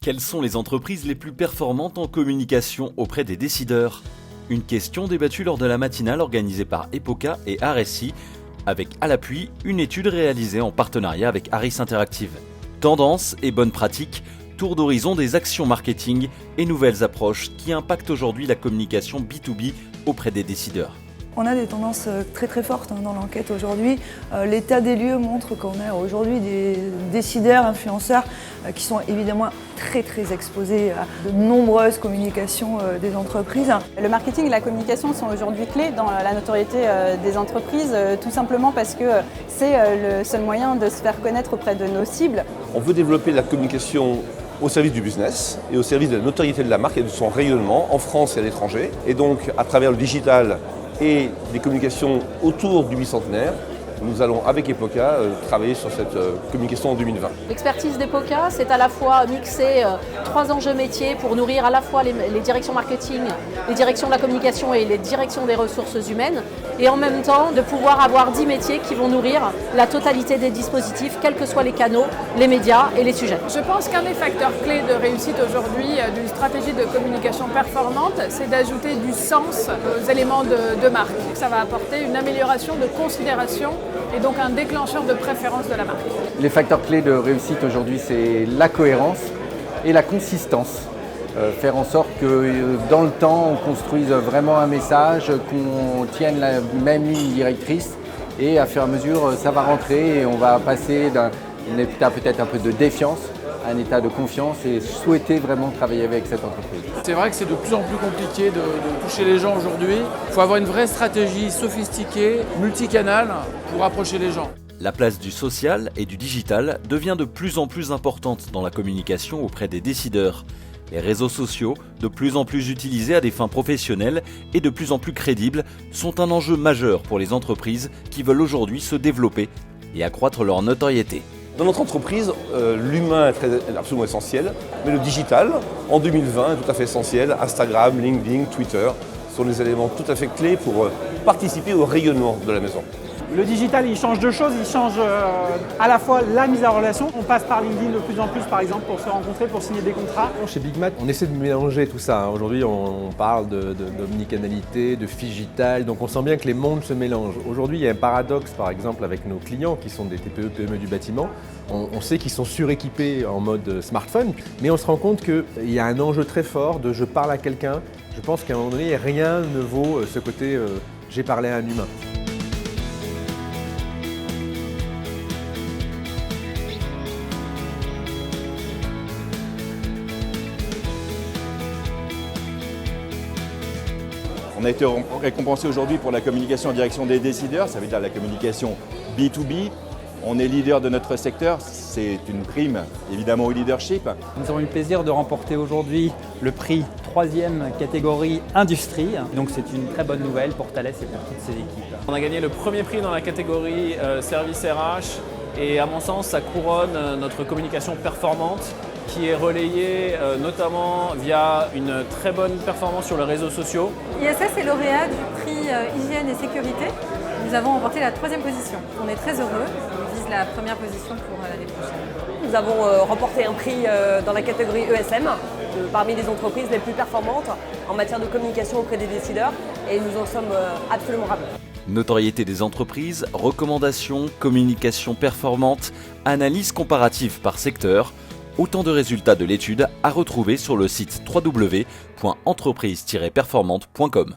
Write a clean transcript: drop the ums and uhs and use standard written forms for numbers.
Quelles sont les entreprises les plus performantes en communication auprès des décideurs? Une question débattue lors de la matinale organisée par Epoca et RSI, avec à l'appui une étude réalisée en partenariat avec Harris Interactive. Tendances et bonnes pratiques, tour d'horizon des actions marketing et nouvelles approches qui impactent aujourd'hui la communication B2B auprès des décideurs. On a des tendances très très fortes dans l'enquête aujourd'hui. L'état des lieux montre qu'on a aujourd'hui des décideurs, influenceurs qui sont évidemment très très exposés à de nombreuses communications des entreprises. Le marketing et la communication sont aujourd'hui clés dans la notoriété des entreprises, tout simplement parce que c'est le seul moyen de se faire connaître auprès de nos cibles. On veut développer la communication au service du business et au service de la notoriété de la marque et de son rayonnement en France et à l'étranger. Et donc à travers le digital et des communications autour du bicentenaire, nous allons avec Epoca travailler sur cette communication en 2020. L'expertise d'Epoca, c'est à la fois mixer 3 enjeux métiers pour nourrir à la fois les directions marketing, les directions de la communication et les directions des ressources humaines, et en même temps de pouvoir avoir 10 métiers qui vont nourrir la totalité des dispositifs, quels que soient les canaux, les médias et les sujets. Je pense qu'un des facteurs clés de réussite aujourd'hui d'une stratégie de communication performante, c'est d'ajouter du sens aux éléments de marque. Ça va apporter une amélioration de considération et donc un déclencheur de préférence de la marque. Les facteurs clés de réussite aujourd'hui, c'est la cohérence et la consistance. Faire en sorte que dans le temps, on construise vraiment un message, qu'on tienne la même ligne directrice et à fur et à mesure, ça va rentrer et on va passer d'un état peut-être un peu de défiance à un état de confiance et souhaiter vraiment travailler avec cette entreprise. C'est vrai que c'est de plus en plus compliqué de toucher les gens aujourd'hui. Il faut avoir une vraie stratégie sophistiquée, multicanale pour approcher les gens. La place du social et du digital devient de plus en plus importante dans la communication auprès des décideurs. Les réseaux sociaux, de plus en plus utilisés à des fins professionnelles et de plus en plus crédibles, sont un enjeu majeur pour les entreprises qui veulent aujourd'hui se développer et accroître leur notoriété. Dans notre entreprise, l'humain est absolument essentiel, mais le digital, en 2020, est tout à fait essentiel. Instagram, LinkedIn, Twitter sont des éléments tout à fait clés pour participer au rayonnement de la maison. Le digital, il change deux choses. Il change à la fois la mise en relation. On passe par LinkedIn de plus en plus, par exemple, pour se rencontrer, pour signer des contrats. Chez Big Mat, on essaie de mélanger tout ça. Aujourd'hui, on parle d'omnicanalité, de phygital, donc on sent bien que les mondes se mélangent. Aujourd'hui, il y a un paradoxe, par exemple, avec nos clients qui sont des TPE, PME du bâtiment. On sait qu'ils sont suréquipés en mode smartphone, mais on se rend compte qu'il y a un enjeu très fort de je parle à quelqu'un. Je pense qu'à un moment donné, rien ne vaut ce côté j'ai parlé à un humain. On a été récompensé aujourd'hui pour la communication en direction des décideurs, ça veut dire la communication B2B. On est leader de notre secteur, c'est une prime évidemment au leadership. Nous avons eu le plaisir de remporter aujourd'hui le prix 3e catégorie industrie. Donc c'est une très bonne nouvelle pour Thales et pour toutes ses équipes. On a gagné le premier prix dans la catégorie service RH et à mon sens ça couronne notre communication performante qui est relayée notamment via une très bonne performance sur les réseaux sociaux. ISS est lauréat du prix Hygiène et Sécurité. Nous avons remporté la 3e position. On est très heureux. On vise la 1re position pour l'année prochaine. Nous avons remporté un prix dans la catégorie ESM, parmi les entreprises les plus performantes en matière de communication auprès des décideurs, et nous en sommes absolument ravis. Notoriété des entreprises, recommandations, communication performante, analyse comparative par secteur, autant de résultats de l'étude à retrouver sur le site www.entreprise-performante.com.